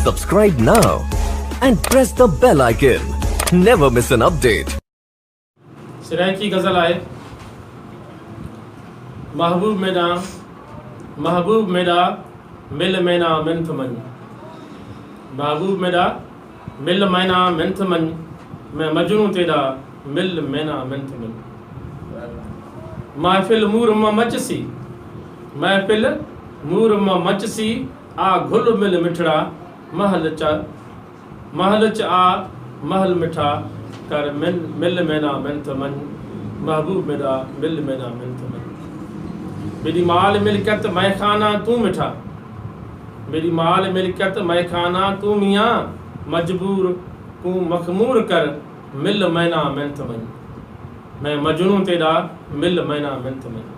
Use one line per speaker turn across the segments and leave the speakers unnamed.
Subscribe now and press the bell icon. Never miss an update.
सिराय की गज़ल आए। महबूब मेरा मिल मैना मिन्थ मन, महबूब मेरा मिल मैना मिन्थ मन, मैं मजनू तेरा मिल मैना मिन्थ मन। महफिल मूर म मचसी, महफिल मूर म मचसी, आ घुल मिल मिठड़ा महल च आ महल मिठा कर मिल मैना मिन्थ मन, महबूब मेरा मिल मैना मिन्थ मन। मेरी माल मिलकत मैखाना तू मिठा, मेरी माल मिलकत मैखाना तू मियाँ, मजबूर को मखमूर कर मिल मैना मिन्थ मन, मैं मजनू तेरा मिल मैना मिन्थ मन।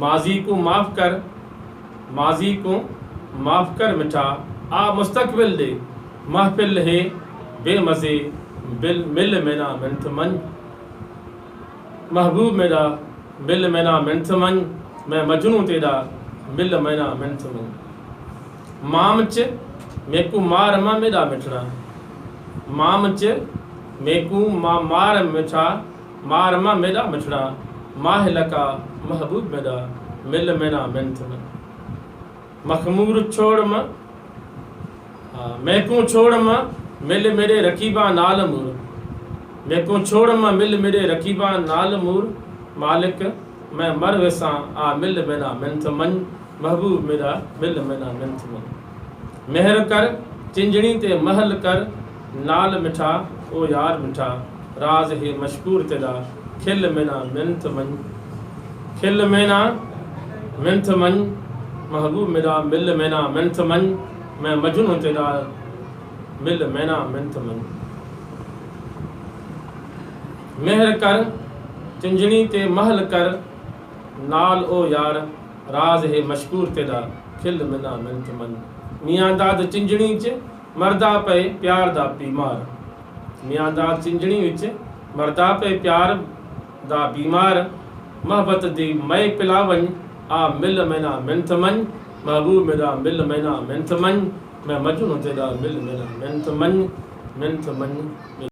माजी को माफ़ कर, माजी को माफ़ कर मिठा, आ मुस्तकबिल दे महफिल है बेमज़े मिल मैना मिन्थ मन, महबूब मेरा मिल मैना मिन्थ मन, मैं मजनू तेरा मिल मैना मिन्थ मन। मामच मेकू मार मा मेरा मिठड़ा, मामच मेकू मार मिठा मार मा मेरा मिठड़ा, माह लका महबूब मेरा मिल मैना मिन्थ मन। मखमूर छोड़ मा मैकू छोड़ मा मिल मेरे रकीबा नाल मूर, मैकू छोड़ मा मिल मेरे रकीबा नाल मूर, मालिक मैं मर वैसा आ मिल मैना मिन्थ मन, महबूब मेरा मिल मैना मिन्थ मन। मेहर कर चिंजणी ते महल कर नाल मिठा, ओ यार मिठा राज है मशकूर तेरा खिल मैना मिन्थ मन, खिल मैना मिन्थ मन, महबूब मेरा मिल मैना मिन्थ मन, मैं मजनू तेरा मिल मैना मिन्थ मन। मेहर कर चिंजणी ते महल कर नाल ओ यार राज है मशकूर तेरा खिल मैना मिन्थ मन। मियाँ दाद चिंजणी च मरदा पे प्यार दा बीमार, मियाँ दाद चिंजणी विच मरदा पे प्यार दा बीमार, मोहब्बत दी मई पिलावन आ मिल मैना मिन्थ मन, महबूब मेरा मिल मैना मिन्थ मन, मैं मजनू तेरा मिल मैना मिन्थ मन, मिन्थ मन।